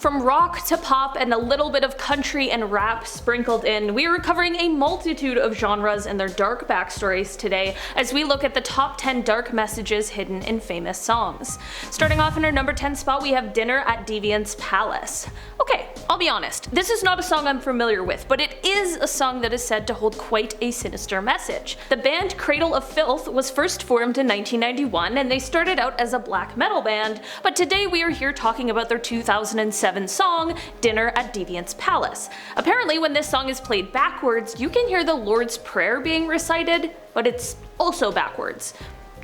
From rock to pop and a little bit of country and rap sprinkled in, we are covering a multitude of genres and their dark backstories today as we look at the top 10 dark messages hidden in famous songs. Starting off in our number 10 spot, we have Dinner at Deviant's Palace. Okay, I'll be honest, this is not a song I'm familiar with, but it is a song that is said to hold quite a sinister message. The band Cradle of Filth was first formed in 1991, and they started out as a black metal band, but today we are here talking about their 2007 song, Dinner at Deviant's Palace. Apparently when this song is played backwards, you can hear the Lord's Prayer being recited, but it's also backwards.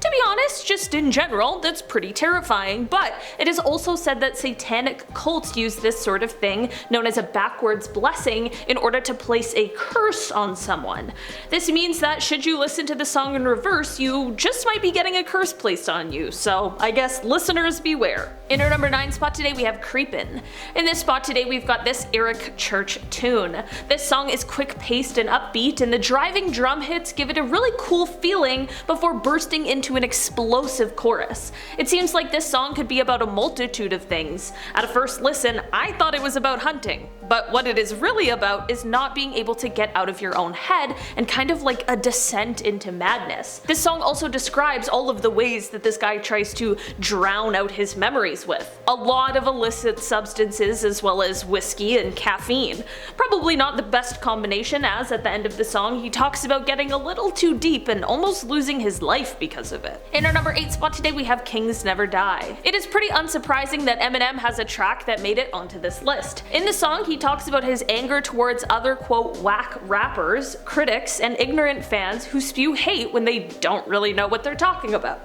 To be honest, just in general, that's pretty terrifying, but it is also said that satanic cults use this sort of thing, known as a backwards blessing, in order to place a curse on someone. This means that should you listen to the song in reverse, you just might be getting a curse placed on you, so I guess listeners beware. In our number 9 spot today we have Creepin. In this spot today we've got this Eric Church tune. This song is quick-paced and upbeat, and the driving drum hits give it a really cool feeling before bursting into an explosive chorus. It seems like this song could be about a multitude of things. At a first listen, I thought it was about hunting, but what it is really about is not being able to get out of your own head and kind of like a descent into madness. This song also describes all of the ways that this guy tries to drown out his memories with. A lot of illicit substances as well as whiskey and caffeine. Probably not the best combination, as at the end of the song he talks about getting a little too deep and almost losing his life because of it. In our number 8 spot today we have Kings Never Die. It is pretty unsurprising that Eminem has a track that made it onto this list. In the song he talks about his anger towards other quote whack rappers, critics, and ignorant fans who spew hate when they don't really know what they're talking about.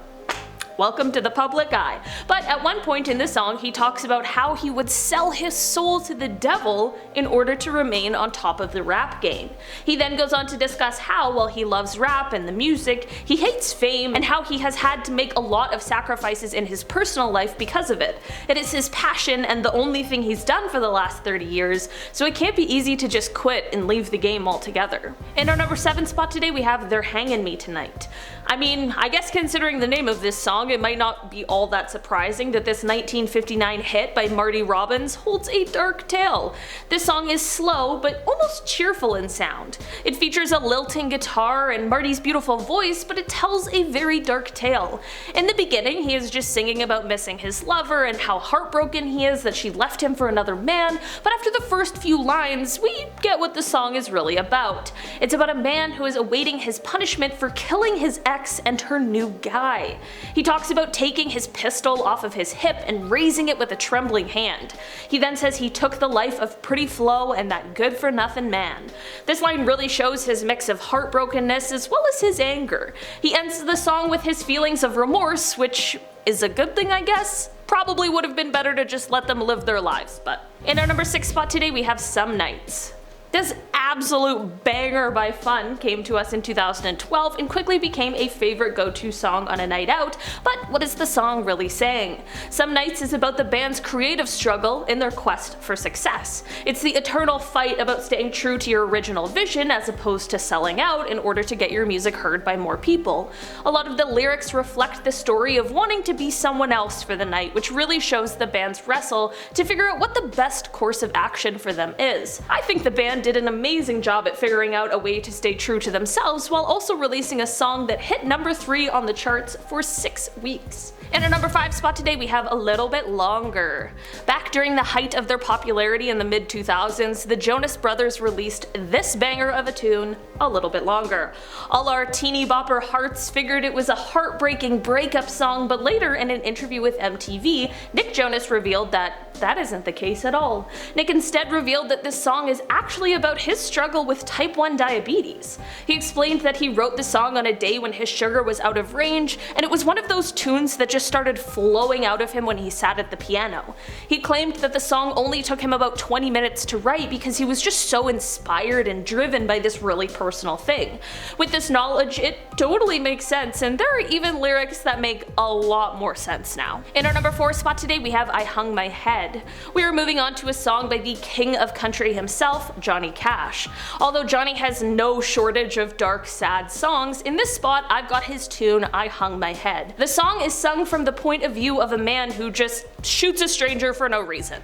Welcome to the public eye. But at one point in the song he talks about how he would sell his soul to the devil in order to remain on top of the rap game. He then goes on to discuss how, while he loves rap and the music, he hates fame and how he has had to make a lot of sacrifices in his personal life because of it. It is his passion and the only thing he's done for the last 30 years, so it can't be easy to just quit and leave the game altogether. In our number 7 spot today we have They're Hangin' Me Tonight. I mean, I guess considering the name of this song, it might not be all that surprising that this 1959 hit by Marty Robbins holds a dark tale. This song is slow, but almost cheerful in sound. It features a lilting guitar and Marty's beautiful voice, but it tells a very dark tale. In the beginning, he is just singing about missing his lover and how heartbroken he is that she left him for another man, but after the first few lines, we get what the song is really about. It's about a man who is awaiting his punishment for killing his ex and her new guy. He talks about taking his pistol off of his hip and raising it with a trembling hand. He then says he took the life of Pretty Flo and that good-for-nothing man. This line really shows his mix of heartbrokenness as well as his anger. He ends the song with his feelings of remorse, which is a good thing, I guess. Probably would have been better to just let them live their lives, but. In our number 6 spot today we have Some Nights. This absolute banger by Fun came to us in 2012 and quickly became a favorite go-to song on a night out, but what is the song really saying? Some Nights is about the band's creative struggle in their quest for success. It's the eternal fight about staying true to your original vision as opposed to selling out in order to get your music heard by more people. A lot of the lyrics reflect the story of wanting to be someone else for the night, which really shows the band's wrestle to figure out what the best course of action for them is. I think the band did an amazing job at figuring out a way to stay true to themselves while also releasing a song that hit number 3 on the charts for 6 weeks. In our number 5 spot today we have A Little Bit Longer. Back during the height of their popularity in the mid-2000s, the Jonas Brothers released this banger of a tune, A Little Bit Longer. All our teeny bopper hearts figured it was a heartbreaking breakup song, but later in an interview with MTV, Nick Jonas revealed that that isn't the case at all. Nick instead revealed that this song is actually about his struggle with type 1 diabetes. He explained that he wrote the song on a day when his sugar was out of range, and it was one of those tunes that just started flowing out of him when he sat at the piano. He claimed that the song only took him about 20 minutes to write because he was just so inspired and driven by this really personal thing. With this knowledge, it totally makes sense, and there are even lyrics that make a lot more sense now. In our number 4 spot today we have I Hung My Head. We are moving on to a song by the king of country himself, Johnny Cash. Although Johnny has no shortage of dark, sad songs, in this spot I've got his tune I Hung My Head. The song is sung from the point of view of a man who just shoots a stranger for no reason.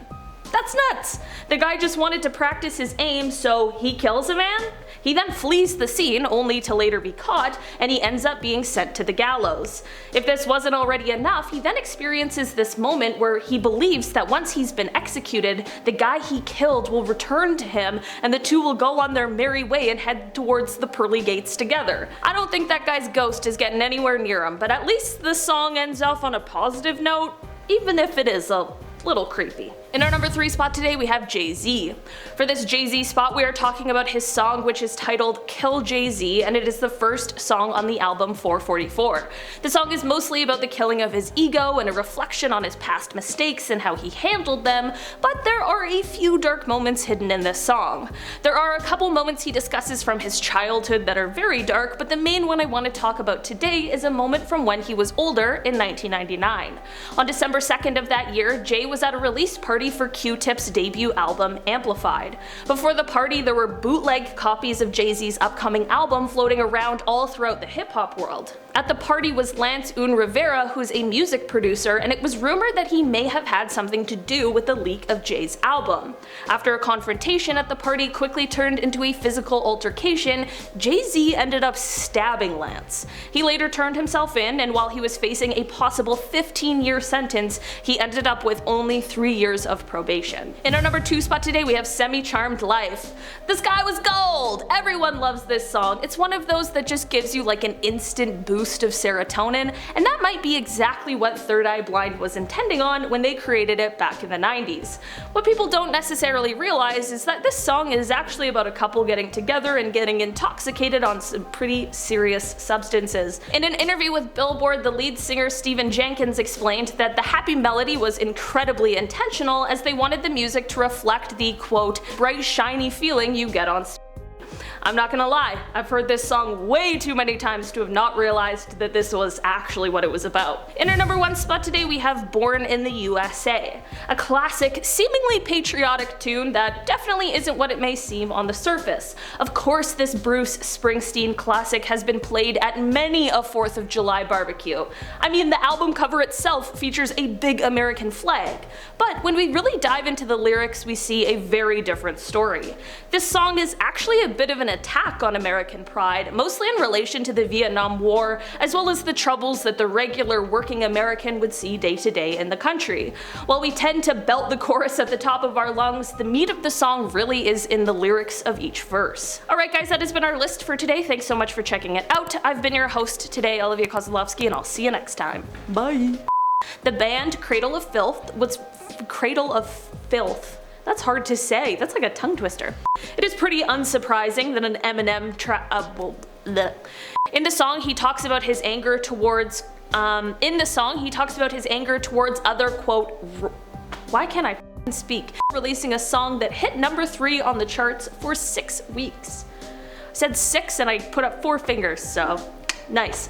That's nuts! The guy just wanted to practice his aim, so he kills a man? He then flees the scene, only to later be caught, and he ends up being sent to the gallows. If this wasn't already enough, he then experiences this moment where he believes that once he's been executed, the guy he killed will return to him, and the two will go on their merry way and head towards the pearly gates together. I don't think that guy's ghost is getting anywhere near him, but at least the song ends off on a positive note, even if it is a little creepy. In our number 3 spot today, we have Jay-Z. For this Jay-Z spot, we are talking about his song, which is titled Kill Jay-Z, and it is the first song on the album 444. The song is mostly about the killing of his ego and a reflection on his past mistakes and how he handled them, but there are a few dark moments hidden in this song. There are a couple moments he discusses from his childhood that are very dark, but the main one I want to talk about today is a moment from when he was older in 1999. On December 2nd of that year, Jay was at a release party for Q-Tip's debut album, Amplified. Before the party, there were bootleg copies of Jay-Z's upcoming album floating around all throughout the hip-hop world. At the party was Lance Rivera, who's a music producer, and it was rumored that he may have had something to do with the leak of Jay's album. After a confrontation at the party quickly turned into a physical altercation, Jay-Z ended up stabbing Lance. He later turned himself in, and while he was facing a possible 15-year sentence, he ended up with only 3 years of probation. In our number 2 spot today, we have Semi-Charmed Life. This guy was gold! Everyone loves this song. It's one of those that just gives you like an instant boost of serotonin, and that might be exactly what Third Eye Blind was intending on when they created it back in the 90s. What people don't necessarily realize is that this song is actually about a couple getting together and getting intoxicated on some pretty serious substances. In an interview with Billboard, the lead singer Stephen Jenkins explained that the happy melody was incredibly intentional, as they wanted the music to reflect the quote, bright shiny feeling you get on stage. I'm not gonna lie, I've heard this song way too many times to have not realized that this was actually what it was about. In our number 1 spot today, we have Born in the USA, a classic, seemingly patriotic tune that definitely isn't what it may seem on the surface. Of course, this Bruce Springsteen classic has been played at many a 4th of July barbecue. I mean, the album cover itself features a big American flag. But when we really dive into the lyrics, we see a very different story. This song is actually a bit of an attack on American pride, mostly in relation to the Vietnam War, as well as the troubles that the regular working American would see day to day in the country. While we tend to belt the chorus at the top of our lungs, the meat of the song really is in the lyrics of each verse. Alright guys, that has been our list for today. Thanks so much for checking it out. I've been your host today, Olivia Kozlowski, and I'll see you next time. Bye! The band Cradle of Filth was Cradle of Filth. That's hard to say. That's like a tongue twister. It is pretty unsurprising that an Eminem in the song he talks about his anger towards other quote why can't I speak releasing a song that hit number 3 on the charts for 6 weeks. I said 6 and I put up 4 fingers, so nice.